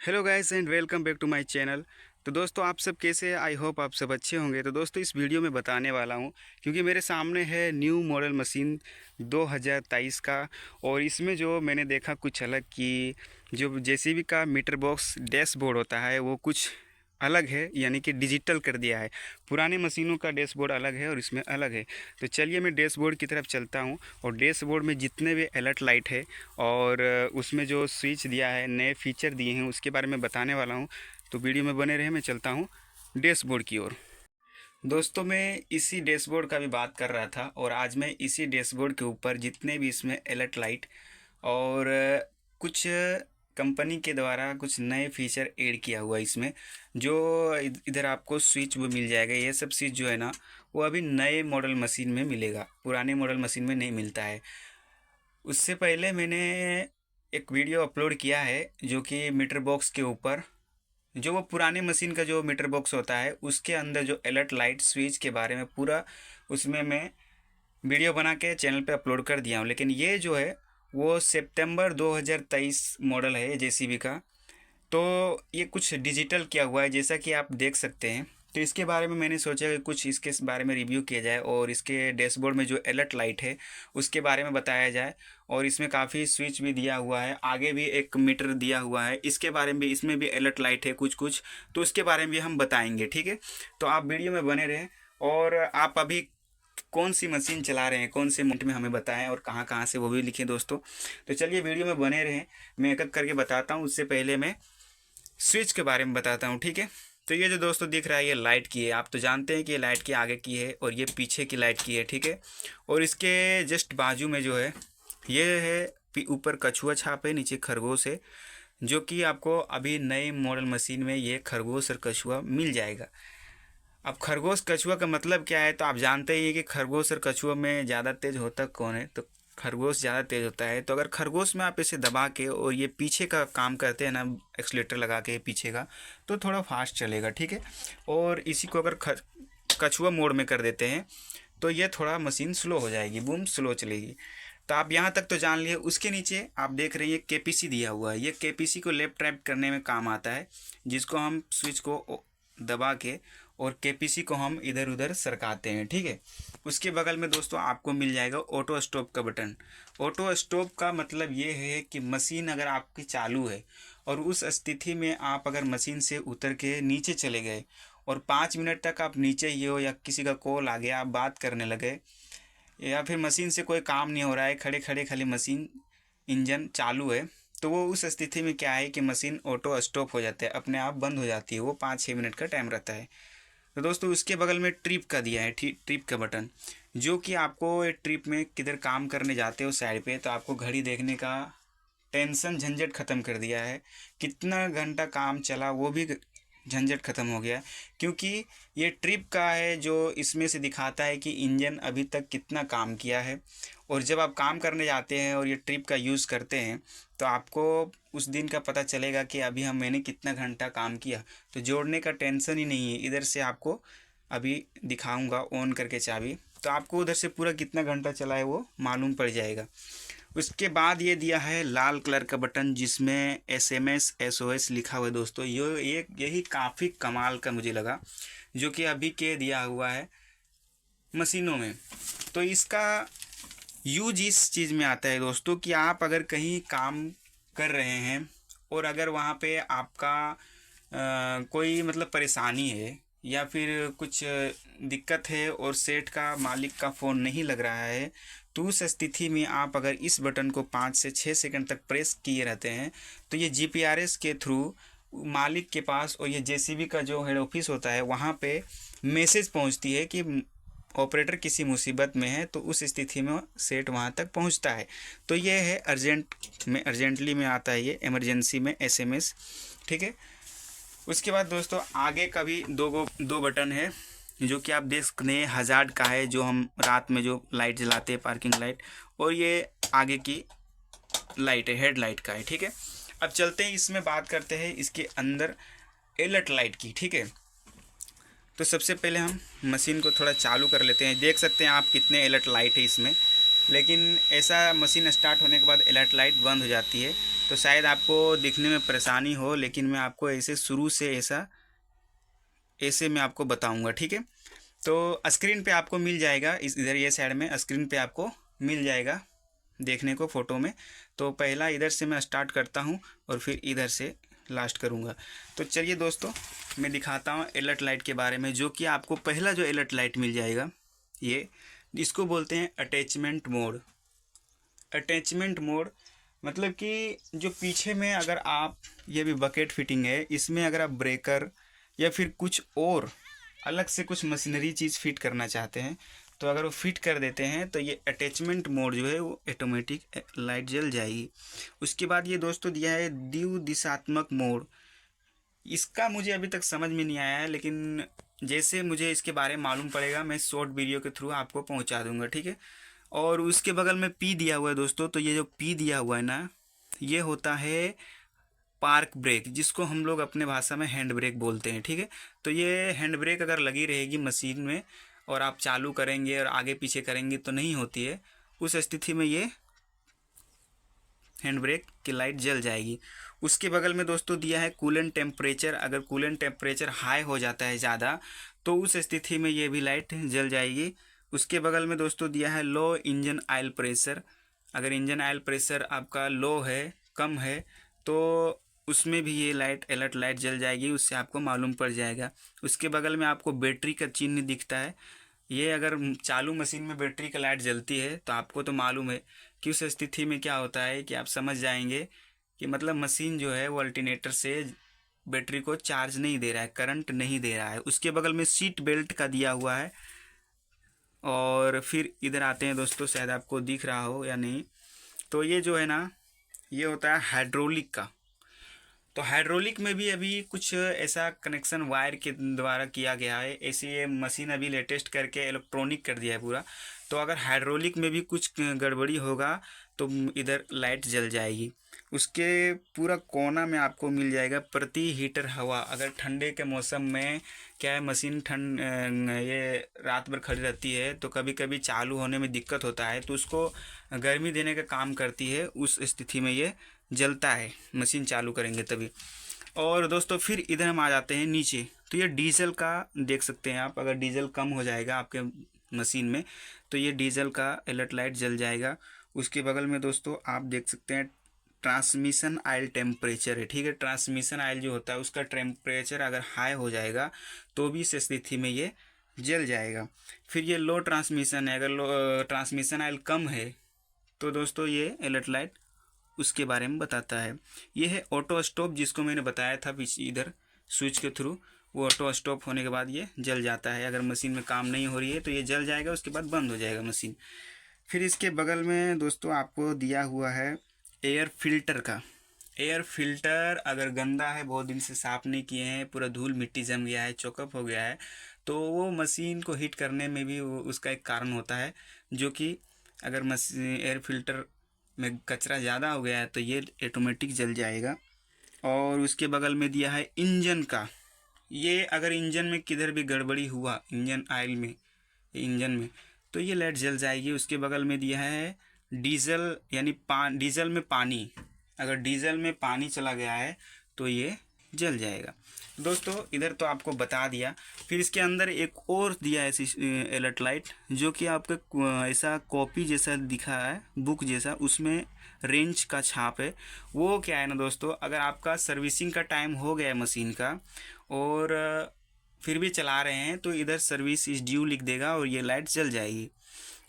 Hello guys and welcome back to my channel. तो दोस्तों आप सब कैसे हैं? आई होप आप सब अच्छे होंगे। तो दोस्तों इस वीडियो में बताने वाला हूं क्योंकि मेरे सामने है न्यू मॉडल मशीन 2023 का। और इसमें जो मैंने देखा कुछ अलग कि जो जेसीबी का मीटर बॉक्स डैशबोर्ड होता है वो कुछ अलग है, यानी कि डिजिटल कर दिया है। पुराने मशीनों का डैशबोर्ड अलग है और इसमें अलग है। तो चलिए मैं डैशबोर्ड की तरफ चलता हूँ और डैशबोर्ड में जितने भी अलर्ट लाइट है और उसमें जो स्विच दिया है, नए फीचर दिए हैं, उसके बारे में बताने वाला हूँ। तो वीडियो में बने रहे, मैं चलता हूँ डैशबोर्ड की ओर। दोस्तों मैं इसी डैशबोर्ड का भी बात कर रहा था और आज मैं इसी डैशबोर्ड के ऊपर जितने भी इसमें अलर्ट लाइट और कुछ कंपनी के द्वारा कुछ नए फीचर ऐड किया हुआ है इसमें। जो इधर आपको स्विच वो मिल जाएगा, ये सब चीज़ जो है ना वो अभी नए मॉडल मशीन में मिलेगा, पुराने मॉडल मशीन में नहीं मिलता है। उससे पहले मैंने एक वीडियो अपलोड किया है जो कि मीटर बॉक्स के ऊपर, जो वो पुराने मशीन का जो मीटर बॉक्स होता है उसके अंदर जो अलर्ट लाइट स्विच के बारे में पूरा उसमें मैं वीडियो बना के चैनल पे अपलोड कर दिया हूँ। लेकिन ये जो है वो सितंबर 2023 मॉडल है जेसीबी का। तो ये कुछ डिजिटल किया हुआ है जैसा कि आप देख सकते हैं। तो इसके बारे में मैंने सोचा कि कुछ इसके बारे में रिव्यू किया जाए और इसके डैशबोर्ड में जो अलर्ट लाइट है उसके बारे में बताया जाए। और इसमें काफ़ी स्विच भी दिया हुआ है, आगे भी एक मीटर दिया हुआ है, इसके बारे में भी, इसमें भी अलर्ट लाइट है कुछ कुछ, तो उसके बारे में भी हम बताएंगे, ठीक है। तो आप वीडियो में बने रहें। और आप अभी कौन सी मशीन चला रहे हैं, कौन से मिनट में हमें बताएं और कहाँ कहाँ से, वो भी लिखें दोस्तों। तो चलिए वीडियो में बने रहें, मैं एक एक करके बताता हूँ। उससे पहले मैं स्विच के बारे में बताता हूँ, ठीक है। तो ये जो दोस्तों दिख रहा है ये लाइट की है। आप तो जानते हैं कि ये लाइट की आगे की है और ये पीछे की लाइट की है, ठीक है। और इसके जस्ट बाजू में जो है ये है, ऊपर कछुआ छाप है, नीचे खरगोश है, जो कि आपको अभी नए मॉडल मशीन में ये खरगोश और कछुआ मिल जाएगा। अब खरगोश कछुआ का मतलब क्या है, तो आप जानते ही हैं कि खरगोश और कछुआ में ज़्यादा तेज होता कौन है, तो खरगोश ज़्यादा तेज होता है। तो अगर खरगोश में आप इसे दबा के और ये पीछे का काम करते हैं ना, एक्सलेटर लगा के पीछे का, तो थोड़ा फास्ट चलेगा, ठीक है। और इसी को अगर कछुआ मोड में कर देते हैं तो ये थोड़ा मशीन स्लो हो जाएगी, बूम स्लो चलेगी। तो आप यहाँ तक तो जान लिए। उसके नीचे आप देख रहे हैं ये केपीसी दिया हुआ है। ये केपीसी को लेफ्ट राइट करने में काम आता है, जिसको हम स्विच को दबा के और केपीसी को हम इधर उधर सरकाते हैं, ठीक है। उसके बगल में दोस्तों आपको मिल जाएगा ऑटो स्टॉप का बटन। ऑटो स्टॉप का मतलब ये है कि मशीन अगर आपकी चालू है और उस स्थिति में आप अगर मशीन से उतर के नीचे चले गए और 5 मिनट तक आप नीचे ही हो, या किसी का कॉल आ गया, आप बात करने लगे, या फिर मशीन से कोई काम नहीं हो रहा है, खड़े खड़े खाली मशीन इंजन चालू है, तो वो उस स्थिति में क्या है कि मशीन ऑटो स्टॉप हो जाता है, अपने आप बंद हो जाती है। वो 5-6 मिनट का टाइम रहता है। तो दोस्तों उसके बगल में ट्रिप का दिया है, ट्रिप का बटन, जो कि आपको ट्रिप में किधर काम करने जाते हो साइड पे, तो आपको घड़ी देखने का टेंशन झंझट ख़त्म कर दिया है। कितना घंटा काम चला वो भी झंझट ख़त्म हो गया। क्योंकि ये ट्रिप का है जो इसमें से दिखाता है कि इंजन अभी तक कितना काम किया है। और जब आप काम करने जाते हैं और ये ट्रिप का यूज़ करते हैं तो आपको उस दिन का पता चलेगा कि अभी मैंने कितना घंटा काम किया। तो जोड़ने का टेंशन ही नहीं है। इधर से आपको अभी दिखाऊंगा ऑन करके चाबी, तो आपको उधर से पूरा कितना घंटा चला है वो मालूम पड़ जाएगा। उसके बाद ये दिया है लाल कलर का बटन जिसमें एसएमएस एसओएस लिखा हुआ है। दोस्तों ये यही काफ़ी कमाल का मुझे लगा, जो कि अभी के दिया हुआ है मशीनों में। तो इसका यूज इस चीज़ में आता है दोस्तों कि आप अगर कहीं काम कर रहे हैं और अगर वहाँ पे आपका कोई मतलब परेशानी है या फिर कुछ दिक्कत है और सेठ का, मालिक का फ़ोन नहीं लग रहा है, तो उस स्थिति में आप अगर इस बटन को 5 से 6 सेकंड तक प्रेस किए रहते हैं तो ये जीपीआरएस के थ्रू मालिक के पास और ये जेसीबी का जो हेड ऑफिस होता है वहाँ पे मैसेज पहुँचती है कि ऑपरेटर किसी मुसीबत में है, तो उस स्थिति में सेट वहाँ तक पहुँचता है। तो ये है अर्जेंट में, अर्जेंटली में आता है ये, इमरजेंसी में एसएमएस, ठीक है। उसके बाद दोस्तों आगे का भी दो बटन है, जो कि आप देख सकते हैं हजार्ड का है, जो हम रात में जो लाइट जलाते हैं, पार्किंग लाइट, और ये आगे की लाइट है, हेड लाइट का है, ठीक है। अब चलते हैं इसमें बात करते हैं इसके अंदर अलर्ट लाइट की, ठीक है। तो सबसे पहले हम मशीन को थोड़ा चालू कर लेते हैं। देख सकते हैं आप कितने अलर्ट लाइट है इसमें। लेकिन ऐसा मशीन स्टार्ट होने के बाद अलर्ट लाइट बंद हो जाती है। तो शायद आपको दिखने में परेशानी हो, लेकिन मैं आपको ऐसे शुरू से ऐसे मैं आपको बताऊंगा, ठीक है। तो स्क्रीन पे आपको मिल जाएगा, इस इधर ये साइड में स्क्रीन पे आपको मिल जाएगा देखने को फ़ोटो में। तो पहला इधर से मैं स्टार्ट करता हूँ और फिर इधर से लास्ट करूँगा। तो चलिए दोस्तों, मैं दिखाता हूँ अलर्ट लाइट के बारे में। जो कि आपको पहला जो अलर्ट लाइट मिल जाएगा, ये इसको बोलते हैं अटैचमेंट मोड। अटैचमेंट मोड मतलब कि जो पीछे में अगर आप, ये भी बकेट फिटिंग है, इसमें अगर आप ब्रेकर या फिर कुछ और अलग से कुछ मशीनरी चीज़ फिट करना चाहते हैं, तो अगर वो फिट कर देते हैं तो ये अटैचमेंट मोड जो है वो ऑटोमेटिक लाइट जल जाएगी। उसके बाद ये दोस्तों दिया है द्विदिशात्मक मोड। इसका मुझे अभी तक समझ में नहीं आया है, लेकिन जैसे मुझे इसके बारे में मालूम पड़ेगा मैं शॉर्ट वीडियो के थ्रू आपको पहुंचा दूंगा, ठीक है। और उसके बगल में पी दिया हुआ है दोस्तों। तो ये जो पी दिया हुआ है ना, ये होता है पार्क ब्रेक, जिसको हम लोग अपने भाषा में हैंड ब्रेक बोलते हैं, ठीक है। तो ये हैंड ब्रेक अगर लगी रहेगी मशीन में और आप चालू करेंगे और आगे पीछे करेंगे तो नहीं होती है, उस स्थिति में ये हैंड ब्रेक की लाइट जल जाएगी। उसके बगल में दोस्तों दिया है कूलेंट टेम्परेचर। अगर कूलेंट टेम्परेचर हाई हो जाता है ज़्यादा, तो उस स्थिति में ये भी लाइट जल जाएगी। उसके बगल में दोस्तों दिया है लो इंजन ऑयल प्रेशर। अगर इंजन ऑयल प्रेशर आपका लो है, कम है, तो उसमें भी ये लाइट अलर्ट लाइट जल जाएगी, उससे आपको मालूम पड़ जाएगा। उसके बगल में आपको बैटरी का चिन्ह दिखता है। ये अगर चालू मशीन में बैटरी का लाइट जलती है तो आपको तो मालूम है कि उस स्थिति में क्या होता है, कि आप समझ जाएंगे कि मतलब मशीन जो है वो अल्टरनेटर से बैटरी को चार्ज नहीं दे रहा है, करंट नहीं दे रहा है। उसके बगल में सीट बेल्ट का दिया हुआ है। और फिर इधर आते हैं दोस्तों, शायद आपको दिख रहा हो या नहीं, तो ये जो है ना, ये होता है हाइड्रोलिक का। तो हाइड्रोलिक में भी अभी कुछ ऐसा कनेक्शन वायर के द्वारा किया गया है। ऐसी ये मशीन अभी लेटेस्ट करके इलेक्ट्रॉनिक कर दिया है पूरा। तो अगर हाइड्रोलिक में भी कुछ गड़बड़ी होगा तो इधर लाइट जल जाएगी। उसके पूरा कोना में आपको मिल जाएगा प्रति हीटर हवा। अगर ठंडे के मौसम में क्या है, मशीन ये रात भर खड़ी रहती है तो कभी कभी चालू होने में दिक्कत होता है, तो उसको गर्मी देने का काम करती है। उस स्थिति में ये जलता है, मशीन चालू करेंगे तभी। और दोस्तों फिर इधर हम आ जाते हैं नीचे। तो ये डीजल का देख सकते हैं आप। अगर डीजल कम हो जाएगा आपके मशीन में तो ये डीजल का अलर्ट लाइट जल जाएगा। उसके बगल में दोस्तों आप देख सकते हैं ट्रांसमिशन ऑयल टेम्परेचर है, ठीक है। ट्रांसमिशन ऑयल जो होता है उसका टेम्परेचर अगर हाई हो जाएगा तो भी इस स्थिति में ये जल जाएगा। फिर ये लो ट्रांसमिशन है। अगर लो ट्रांसमिशन ऑयल कम है तो दोस्तों ये अलर्ट लाइट उसके बारे में बताता है। ये है ऑटो स्टॉप, जिसको मैंने बताया था पीछे इधर स्विच के थ्रू। वो ऑटो स्टॉप होने के बाद ये जल जाता है। अगर मशीन में काम नहीं हो रही है तो ये जल जाएगा, उसके बाद बंद हो जाएगा मशीन। फिर इसके बगल में दोस्तों आपको दिया हुआ है एयर फिल्टर का। एयर फिल्टर अगर गंदा है, बहुत दिन से साफ़ नहीं किए हैं, पूरा धूल मिट्टी जम गया है, चोकअप हो गया है, तो वो मशीन को हीट करने में भी उसका एक कारण होता है। जो कि अगर एयर फिल्टर में कचरा ज़्यादा हो गया है तो ये ऑटोमेटिक जल जाएगा। और उसके बगल में दिया है इंजन का। ये अगर इंजन में किधर भी गड़बड़ी हुआ, इंजन ऑयल में, इंजन में, तो ये लाइट जल जाएगी। उसके बगल में दिया है डीजल, यानी डीजल में पानी। अगर डीजल में पानी चला गया है तो ये जल जाएगा। दोस्तों इधर तो आपको बता दिया। फिर इसके अंदर एक और दिया है अलर्ट लाइट, जो कि आपको ऐसा कॉपी जैसा दिखा है, बुक जैसा, उसमें रेंज का छाप है। वो क्या है ना दोस्तों, अगर आपका सर्विसिंग का टाइम हो गया है मशीन का और फिर भी चला रहे हैं तो इधर सर्विस इज ड्यू लिख देगा और ये लाइट जल जाएगी।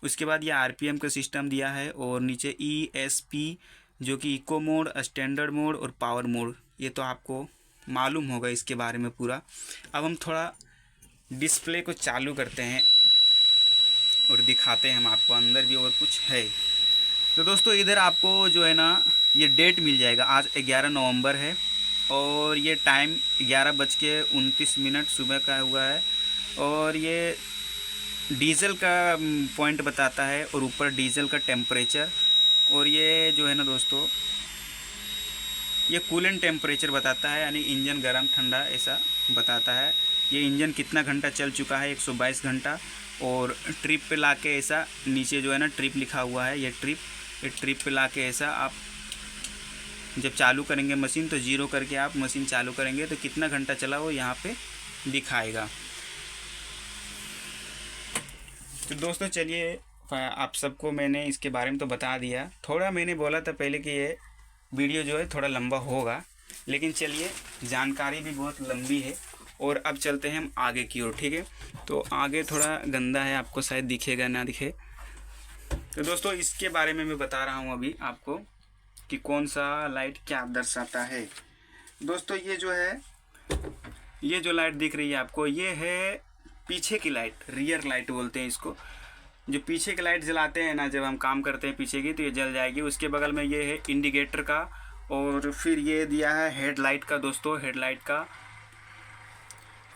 उसके बाद ये आरपीएम का सिस्टम दिया है और नीचे ESP, जो कि इको मोड, स्टैंडर्ड मोड और पावर मोड। ये तो आपको मालूम होगा इसके बारे में पूरा। अब हम थोड़ा डिस्प्ले को चालू करते हैं और दिखाते हैं हम आपको अंदर भी और कुछ है। तो दोस्तों इधर आपको जो है ना, ये डेट मिल जाएगा। आज 11 नवंबर है और ये टाइम 11:29 सुबह का हुआ है। और ये डीजल का पॉइंट बताता है और ऊपर डीजल का टेम्परेचर। और ये जो है ना दोस्तों, ये कूलेंट टेम्परेचर बताता है, यानी इंजन गर्म ठंडा ऐसा बताता है। ये इंजन कितना घंटा चल चुका है, 122 घंटा। और ट्रिप पे लाके ऐसा नीचे जो है ना ट्रिप लिखा हुआ है, ये ट्रिप पे लाके ऐसा आप जब चालू करेंगे मशीन तो 0 करके आप मशीन चालू करेंगे तो कितना घंटा चला वो यहाँ पे दिखाएगा। तो दोस्तों चलिए, आप सबको मैंने इसके बारे में तो बता दिया। थोड़ा मैंने बोला था पहले कि ये वीडियो जो है थोड़ा लंबा होगा, लेकिन चलिए जानकारी भी बहुत लंबी है। और अब चलते हैं हम आगे की ओर, ठीक है। तो आगे थोड़ा गंदा है, आपको शायद दिखेगा ना दिखे। तो दोस्तों इसके बारे में मैं बता रहा हूँ अभी आपको कि कौन सा लाइट क्या दर्शाता है। दोस्तों ये जो लाइट दिख रही है आपको, ये है पीछे की लाइट, रियर लाइट बोलते हैं इसको। जो पीछे की लाइट जलाते हैं ना जब हम काम करते हैं पीछे की, तो ये जल जाएगी। उसके बगल में ये है इंडिकेटर का, और फिर ये दिया है हेडलाइट का दोस्तों, हेडलाइट का।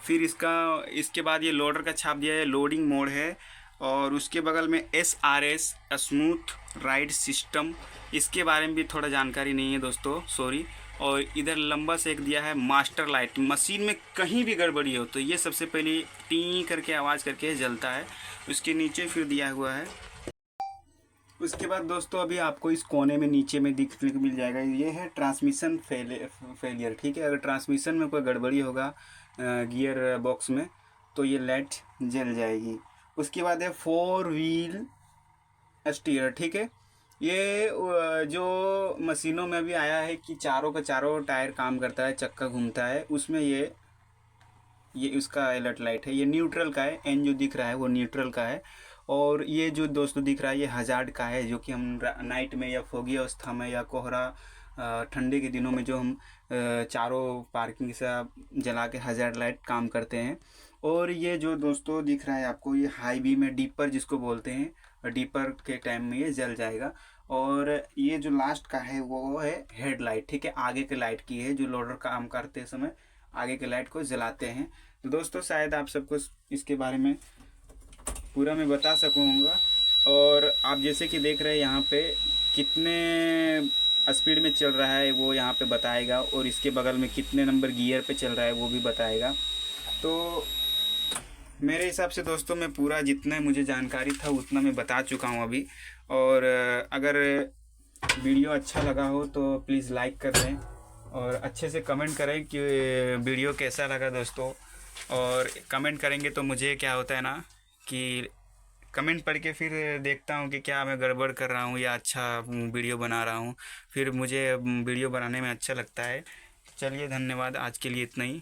फिर इसके बाद ये लोडर का छाप दिया है, लोडिंग मोड है। और उसके बगल में SRS स्मूथ राइड सिस्टम, इसके बारे में भी थोड़ा जानकारी नहीं है दोस्तों, सॉरी। और इधर लंबा से एक दिया है मास्टर लाइट, मशीन में कहीं भी गड़बड़ी हो तो ये सबसे पहले टी करके आवाज़ करके जलता है। उसके नीचे फिर दिया हुआ है। उसके बाद दोस्तों अभी आपको इस कोने में नीचे में दिखने को मिल जाएगा, ये है ट्रांसमिशन फेलियर, ठीक है। अगर ट्रांसमिशन में कोई गड़बड़ी होगा गियर बॉक्स में तो ये लाइट जल जाएगी। उसके बाद है 4 व्हील स्टीयर, ठीक है। ये जो मशीनों में भी आया है कि चारों का चारों टायर काम करता है, चक्का घूमता है, उसमें ये उसका अलर्ट लाइट है। ये न्यूट्रल का है, एन जो दिख रहा है वो न्यूट्रल का है। और ये जो दोस्तों दिख रहा है ये हजार्ड का है, जो कि हम नाइट में या फोगी अवस्था में या कोहरा ठंडे के दिनों में जो हम चारों पार्किंग से जला के हजार्ड लाइट काम करते हैं। और ये जो दोस्तों दिख रहा है आपको, ये हाई बीम में डीपर जिसको बोलते हैं, डीपर के टाइम में ये जल जाएगा। और ये जो लास्ट का है वो है हेडलाइट, ठीक है, आगे के लाइट की है, जो लोडर काम करते समय आगे के लाइट को जलाते हैं। तो दोस्तों शायद आप सबको इसके बारे में पूरा मैं बता सकूँगा। और आप जैसे कि देख रहे हैं यहाँ पे कितने स्पीड में चल रहा है वो यहाँ पे बताएगा, और इसके बगल में कितने नंबर गियर पे चल रहा है वो भी बताएगा। तो मेरे हिसाब से दोस्तों मैं पूरा जितना मुझे जानकारी था उतना मैं बता चुका हूँ अभी। और अगर वीडियो अच्छा लगा हो तो प्लीज़ लाइक कर दें और अच्छे से कमेंट करें कि वीडियो कैसा लगा दोस्तों। और कमेंट करेंगे तो मुझे क्या होता है ना कि कमेंट पढ़ के फिर देखता हूँ कि क्या मैं गड़बड़ कर रहा हूँ या अच्छा वीडियो बना रहा हूँ, फिर मुझे वीडियो बनाने में अच्छा लगता है। चलिए धन्यवाद, आज के लिए इतना ही।